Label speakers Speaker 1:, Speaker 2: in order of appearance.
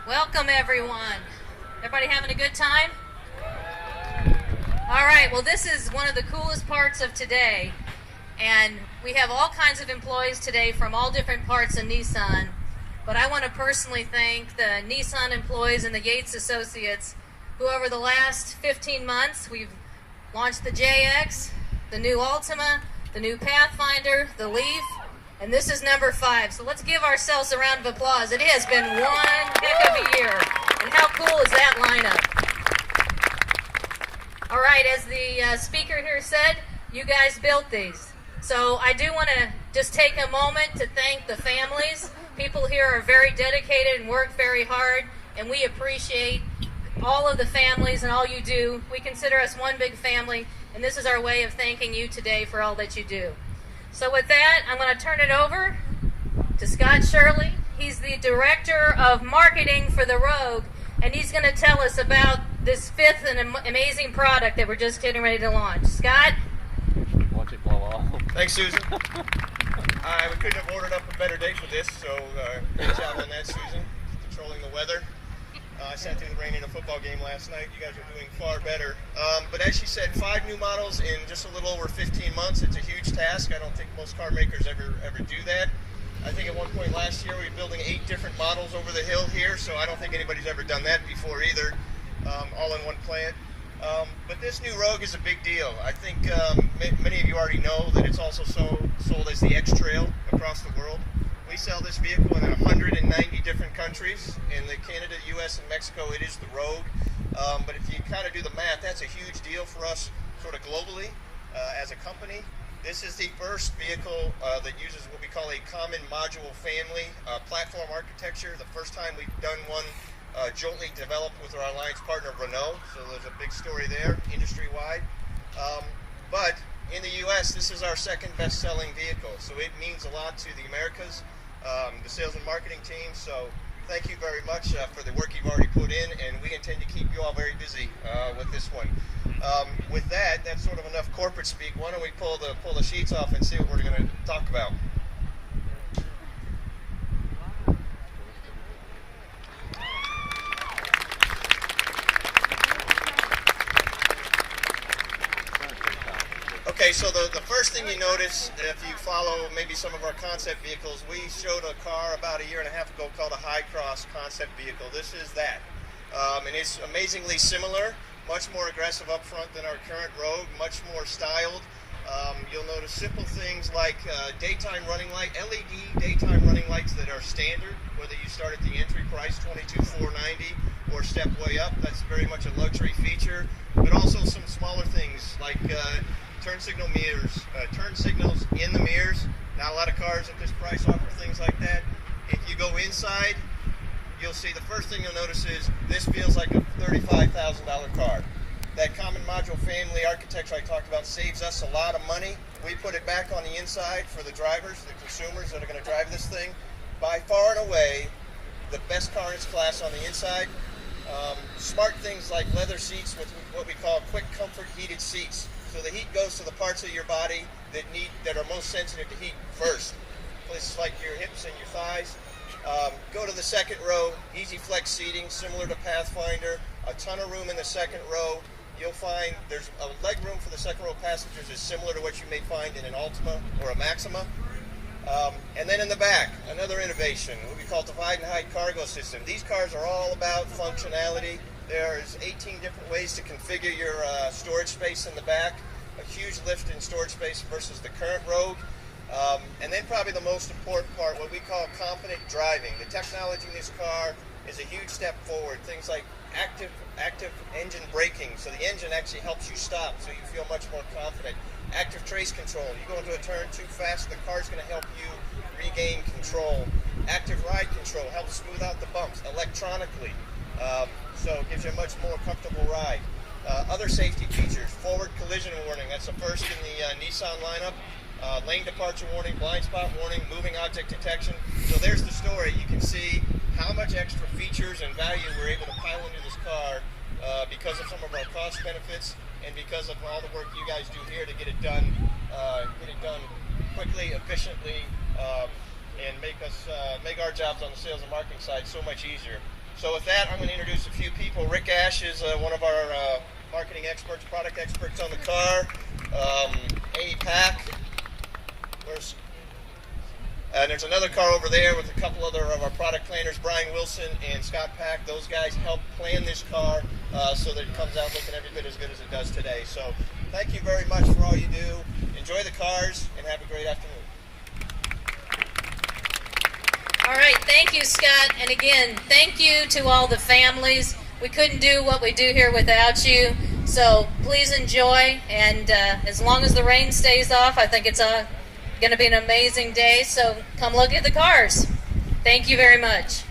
Speaker 1: Welcome, everyone. Everybody having a good time? All right, well, this is one of the coolest parts of today. And we have all kinds of employees today from all different parts of Nissan. But I want to personally thank the Nissan employees and the Yates Associates who over the last 15 months, we've launched the JX, the new Altima, the new Pathfinder, the Leaf, and this is number 5. So let's give ourselves a round of applause. It has been one heck of a year. And how cool is that lineup? All right, as the speaker here said, you guys built these. So I do want to just take a moment to thank the families. People here are very dedicated and work very hard, and we appreciate all of the families and all you do. We consider us one big family, and this is our way of thanking you today for all that you do. So with that, I'm going to turn it over to Scott Shirley. He's the Director of Marketing for the Rogue, and he's going to tell us about this 5th and amazing product that we're just getting ready to launch. Scott?
Speaker 2: Watch it blow off.
Speaker 3: Thanks, Susan. We couldn't have ordered up a better day for this, so good job on that, Susan. Controlling the weather. I sat through the rain in a football game last night. You guys are doing far better. But as she said, 5 new models in just a little over 15 months. It's a huge task. I don't think most car makers ever do that. I think at one point last year we were building 8 different models over the hill here, so I don't think anybody's ever done that before either, all in one plant. But this new Rogue is a big deal. I think many of you already know that it's also sold as the X-Trail across the world. We sell this vehicle in 190 different countries. In the Canada, US, and Mexico, it is the Rogue. But if you kind of do the math, that's a huge deal for us sort of globally as a company. This is the first vehicle that uses what we call a common module family platform architecture. The first time we've done one jointly developed with our alliance partner Renault, so there's a big story there industry-wide. But in the US, this is our second best-selling vehicle, so it means a lot to the Americas, the sales and marketing team. So thank you very much for the work you've already put in, and we intend to keep you all very busy with this one. With that, that's sort of enough corporate speak. Why don't we pull the sheets off and see what we're going to talk about? Okay, so the first thing you notice, if you follow maybe some of our concept vehicles, we showed a car about a year and a half ago called a High Cross concept vehicle. This is that. And it's amazingly similar, much more aggressive up front than our current Rogue, much more styled. You'll notice simple things like daytime running light, LED daytime running lights that are standard, whether you start at the entry price, $22,490, or step way up. That's very much a luxury feature. But also some smaller things like turn signal mirrors, turn signals in the mirrors. Not a lot of cars at this price offer things like that. If you go inside, you'll see the first thing you'll notice is this feels like a $35,000 car. That common module family architecture I talked about saves us a lot of money. We put it back on the inside for the drivers, the consumers that are going to drive this thing. By far and away, the best car in its class on the inside. Smart things like leather seats with what we call quick comfort heated seats. So the heat goes to the parts of your body that are most sensitive to heat first. Places like your hips and your thighs. Go to the second row, easy flex seating, similar to Pathfinder. A ton of room in the second row. You'll find there's a leg room for the second row passengers is similar to what you may find in an Altima or a Maxima. And then in the back, another innovation, what we call divide and hide cargo system. These cars are all about functionality. There's 18 different ways to configure your storage space in the back. A huge lift in storage space versus the current Rogue. And then probably the most important part, what we call confident driving. The technology in this car is a huge step forward. Things like active engine braking, so the engine actually helps you stop, so you feel much more confident. Active trace control. You go into a turn too fast, the car's going to help you regain control. Active ride control helps smooth out the bumps electronically. So it gives you a much more comfortable ride. Other safety features, forward collision warning, that's the first in the Nissan lineup. Lane departure warning, blind spot warning, moving object detection. So there's the story. You can see how much extra features and value we're able to pile into this car because of some of our cost benefits and because of all the work you guys do here to get it done quickly, efficiently, and make our jobs on the sales and marketing side so much easier. So with that, I'm going to introduce a few people. Rick Ash is one of our marketing experts, product experts on the car. Amy Pack. And there's another car over there with a couple other of our product planners, Brian Wilson and Scott Pack. Those guys help plan this car so that it comes out looking every bit as good as it does today. So thank you very much for all you do. Enjoy the cars and have a great afternoon.
Speaker 1: All right, thank you, Scott. And again, thank you to all the families. We couldn't do what we do here without you. So please enjoy. And as long as the rain stays off, I think it's going to be an amazing day. So come look at the cars. Thank you very much.